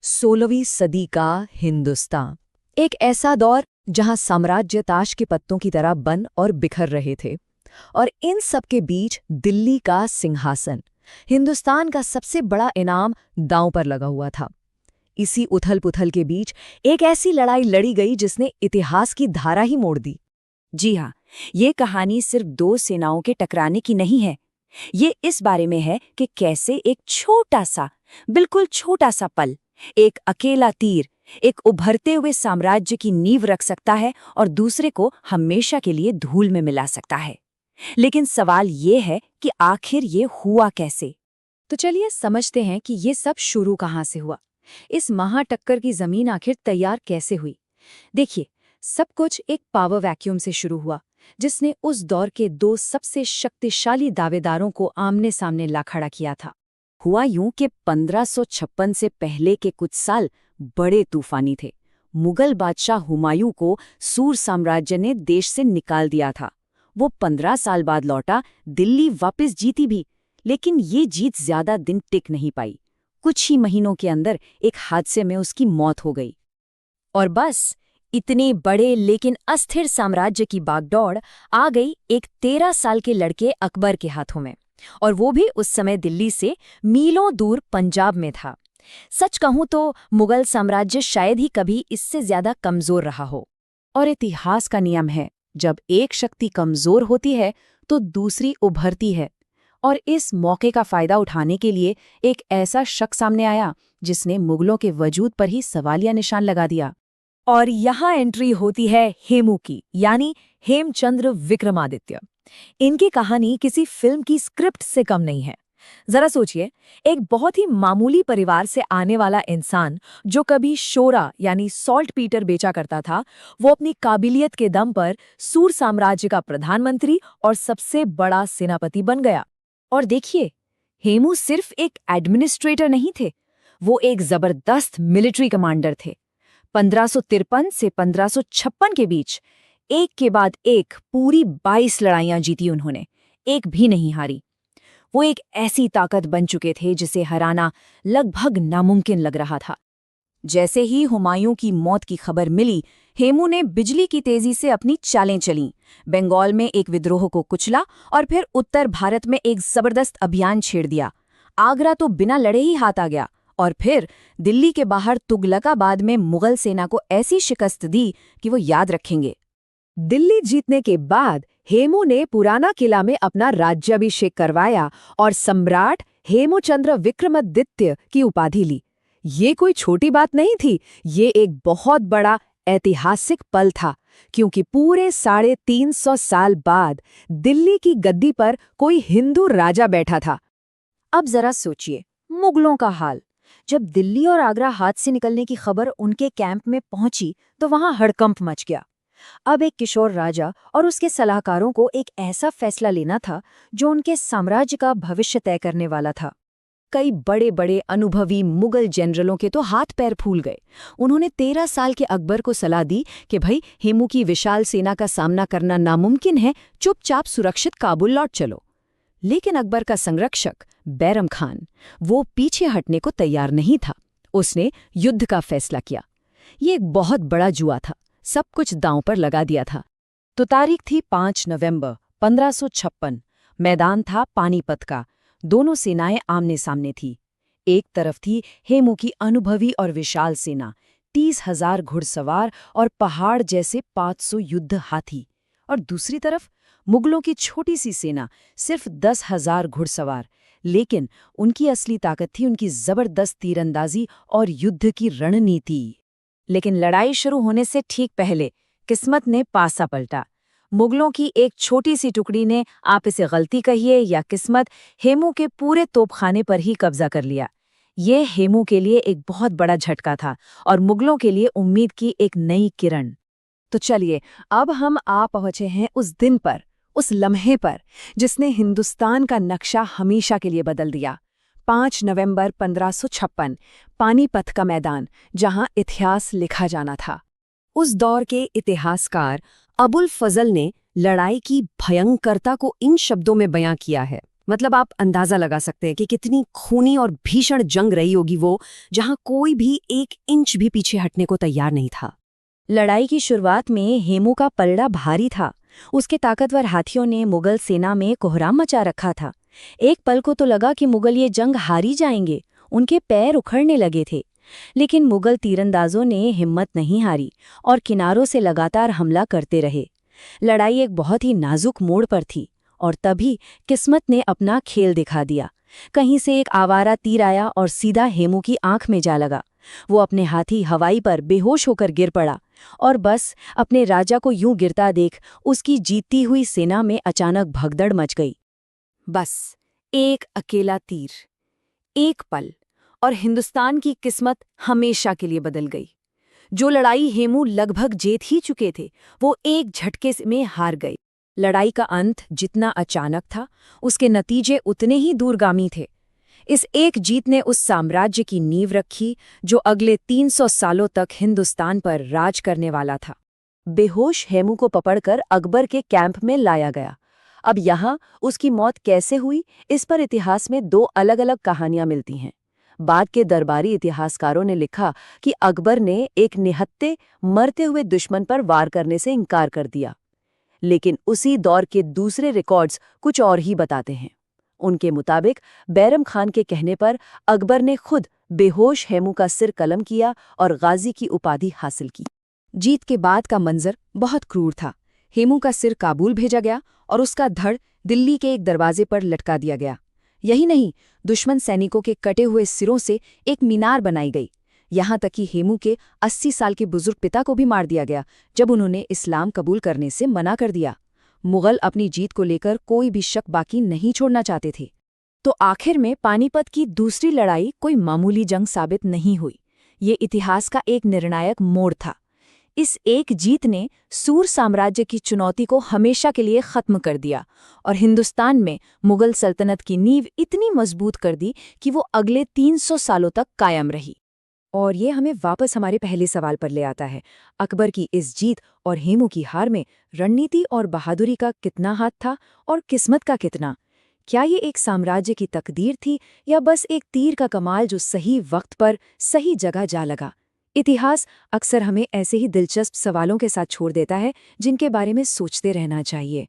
16वीं सदी का हिंदुस्तान, एक ऐसा दौर जहां साम्राज्य ताश के पत्तों की तरह बन और बिखर रहे थे। और इन सब के बीच दिल्ली का सिंहासन, हिंदुस्तान का सबसे बड़ा इनाम, दांव पर लगा हुआ था। इसी उथल-पुथल के बीच एक ऐसी लड़ाई लड़ी गई जिसने इतिहास की धारा ही मोड़ दी। जी हाँ, ये कहानी सिर्फ दो सेनाओं के टकराने की नहीं है। ये इस बारे में है कि कैसे एक छोटा सा, बिल्कुल छोटा सा पल, एक अकेला तीर, एक उभरते हुए साम्राज्य की नींव रख सकता है और दूसरे को हमेशा के लिए धूल में मिला सकता है। लेकिन सवाल ये है कि आखिर ये हुआ कैसे? तो चलिए समझते हैं कि ये सब शुरू कहाँ से हुआ। इस महाटक्कर की जमीन आखिर तैयार कैसे हुई। देखिए, सब कुछ एक पावर वैक्यूम से शुरू हुआ, जिसने उस दौर के दो सबसे शक्तिशाली दावेदारों को आमने सामने ला खड़ा किया था। हुआ यूं कि 1556 से पहले के कुछ साल बड़े तूफानी थे। मुगल बादशाह हुमायूं को सूर साम्राज्य ने देश से निकाल दिया था। वो 15 साल बाद लौटा, दिल्ली वापस जीती भी, लेकिन ये जीत ज्यादा दिन टिक नहीं पाई। कुछ ही महीनों के अंदर एक हादसे में उसकी मौत हो गई। और बस इतने बड़े लेकिन अस्थिर साम्राज्य की बागडोर आ गई एक 13 साल के लड़के अकबर के हाथों में, और वो भी उस समय दिल्ली से मीलों दूर पंजाब में था। सच कहूं तो मुगल साम्राज्य शायद ही कभी इससे ज्यादा कमजोर रहा हो। और इतिहास का नियम है, जब एक शक्ति कमजोर होती है तो दूसरी उभरती है। और इस मौके का फायदा उठाने के लिए एक ऐसा शख्स सामने आया जिसने मुगलों के वजूद पर ही सवालिया निशान लगा दिया। और यहाँ एंट्री होती है हेमू की, यानी हेमचंद्र विक्रमादित्य। इनकी कहानी किसी फिल्म की स्क्रिप्ट से कम नहीं है। जरा सोचिए, एक बहुत ही मामूली परिवार से आने वाला इंसान जो कभी शोरा यानी सॉल्ट पीटर बेचा करता था, वो अपनी काबिलियत के दम पर सूर साम्राज्य का प्रधानमंत्री और सबसे बड़ा सेनापति बन गया। और देखिए, हेमू सिर्फ एक एडमिनिस्ट्रेटर नहीं थे, वो एक जबरदस्त मिलिट्री कमांडर थे। 1553 से 1556 के बीच एक के बाद एक पूरी 22 लड़ाइयां जीती उन्होंने, एक भी नहीं हारी। वो एक ऐसी ताकत बन चुके थे जिसे हराना लगभग नामुमकिन लग रहा था। जैसे ही हुमायूं की मौत की खबर मिली, हेमू ने बिजली की तेजी से अपनी चालें चलीं। बंगाल में एक विद्रोह को कुचला और फिर उत्तर भारत में एक जबरदस्त अभियान छेड़ दिया। आगरा तो बिना लड़े ही हाथ आ गया, और फिर दिल्ली के बाहर तुगलकाबाद में मुगल सेना को ऐसी शिकस्त दी कि वो याद रखेंगे। दिल्ली जीतने के बाद हेमू ने पुराना किला में अपना राज्याभिषेक करवाया और सम्राट हेमचंद्र विक्रमादित्य की उपाधि ली। ये कोई छोटी बात नहीं थी, ये एक बहुत बड़ा ऐतिहासिक पल था, क्योंकि पूरे 350 साल बाद दिल्ली की गद्दी पर कोई हिंदू राजा बैठा था। अब जरा सोचिए मुगलों का हाल। जब दिल्ली और आगरा हाथ से निकलने की खबर उनके कैंप में पहुंची तो वहां हड़कंप मच गया। अब एक किशोर राजा और उसके सलाहकारों को एक ऐसा फैसला लेना था जो उनके साम्राज्य का भविष्य तय करने वाला था। कई बड़े बड़े अनुभवी मुगल जनरलों के तो हाथ पैर फूल गए। उन्होंने 13 साल के अकबर को सलाह दी कि भाई, हेमू की विशाल सेना का सामना करना नामुमकिन है, चुपचाप सुरक्षित काबुल लौट चलो। लेकिन अकबर का संरक्षक बैरम खान, वो पीछे हटने को तैयार नहीं था। उसने युद्ध का फैसला किया। ये एक बहुत बड़ा जुआ था, सब कुछ दांव पर लगा दिया था। तो तारीख थी 5 नवंबर 1556। मैदान था पानीपत का। दोनों सेनाएं आमने सामने थी। एक तरफ थी हेमू की अनुभवी और विशाल सेना, 30,000 घुड़सवार और पहाड़ जैसे 500 युद्ध हाथी, और दूसरी तरफ मुगलों की छोटी सी सेना, सिर्फ 10,000 घुड़सवार। लेकिन उनकी असली ताकत थी उनकी जबरदस्त तीरंदाजी और युद्ध की रणनीति। लेकिन लड़ाई शुरू होने से ठीक पहले किस्मत ने पासा पलटा। मुगलों की एक छोटी सी टुकड़ी ने, आप इसे गलती कहिए या किस्मत, हेमू के पूरे तोपखाने पर ही कब्जा कर लिया। ये हेमू के लिए एक बहुत बड़ा झटका था और मुगलों के लिए उम्मीद की एक नई किरण। तो चलिए, अब हम आ पहुंचे हैं उस दिन पर, उस लम्हे पर जिसने हिंदुस्तान का नक्शा हमेशा के लिए बदल दिया। 5 नवंबर 1556, पानीपत का मैदान, जहां इतिहास लिखा जाना था। उस दौर के इतिहासकार अबुल फजल ने लड़ाई की भयंकरता को इन शब्दों में बयां किया है। मतलब आप अंदाजा लगा सकते हैं कि कितनी खूनी और भीषण जंग रही होगी वो, जहां कोई भी 1 इंच भी पीछे हटने को तैयार नहीं था। लड़ाई की शुरुआत में हेमू का पलड़ा भारी था। उसके ताकतवर हाथियों ने मुगल सेना में कोहराम मचा रखा था। एक पल को तो लगा कि मुगल ये जंग हारी जाएंगे। उनके पैर उखड़ने लगे थे। लेकिन मुगल तीरंदाजों ने हिम्मत नहीं हारी और किनारों से लगातार हमला करते रहे। लड़ाई एक बहुत ही नाजुक मोड़ पर थी और तभी किस्मत ने अपना खेल दिखा दिया। कहीं से एक आवारा तीर आया और सीधा हेमू की आंख में जा लगा। वो अपने हाथी हवाई पर बेहोश होकर गिर पड़ा और बस अपने राजा को यूं गिरता देख उसकी जीतती हुई सेना में अचानक भगदड़ मच गई। बस एक अकेला तीर, एक पल, और हिंदुस्तान की किस्मत हमेशा के लिए बदल गई। जो लड़ाई हेमू लगभग जीत ही चुके थे, वो एक झटके में हार गए। लड़ाई का अंत जितना अचानक था, उसके नतीजे उतने ही दूरगामी थे। इस एक जीत ने उस साम्राज्य की नींव रखी जो अगले 300 सालों तक हिंदुस्तान पर राज करने वाला था। बेहोश हेमू को पकड़कर अकबर के कैंप में लाया गया। अब यहाँ उसकी मौत कैसे हुई, इस पर इतिहास में 2 अलग-अलग कहानियां मिलती हैं। बाद के दरबारी इतिहासकारों ने लिखा कि अकबर ने एक निहत्थे मरते हुए दुश्मन पर वार करने से इनकार कर दिया। लेकिन उसी दौर के दूसरे रिकॉर्ड्स कुछ और ही बताते हैं। उनके मुताबिक बैरम खान के कहने पर अकबर ने खुद बेहोश हेमू का सिर कलम किया और गाजी की उपाधि हासिल की। जीत के बाद का मंजर बहुत क्रूर था। हेमू का सिर काबुल भेजा गया और उसका धड़ दिल्ली के एक दरवाजे पर लटका दिया गया। यही नहीं, दुश्मन सैनिकों के कटे हुए सिरों से एक मीनार बनाई गई। यहाँ तक कि हेमू के 80 साल के बुजुर्ग पिता को भी मार दिया गया जब उन्होंने इस्लाम कबूल करने से मना कर दिया। मुगल अपनी जीत को लेकर कोई भी शक बाकी नहीं छोड़ना चाहते थे। तो आखिर में पानीपत की दूसरी लड़ाई कोई मामूली जंग साबित नहीं हुई। ये इतिहास का एक निर्णायक मोड़ था। इस एक जीत ने सूर साम्राज्य की चुनौती को हमेशा के लिए खत्म कर दिया और हिंदुस्तान में मुगल सल्तनत की नींव इतनी मजबूत कर दी कि वो अगले 300 सालों तक कायम रही। और ये हमें वापस हमारे पहले सवाल पर ले आता है, अकबर की इस जीत और हेमू की हार में रणनीति और बहादुरी का कितना हाथ था और किस्मत का कितना? क्या ये एक साम्राज्य की तकदीर थी या बस एक तीर का कमाल जो सही वक्त पर सही जगह जा लगा? इतिहास अक्सर हमें ऐसे ही दिलचस्प सवालों के साथ छोड़ देता है जिनके बारे में सोचते रहना चाहिए।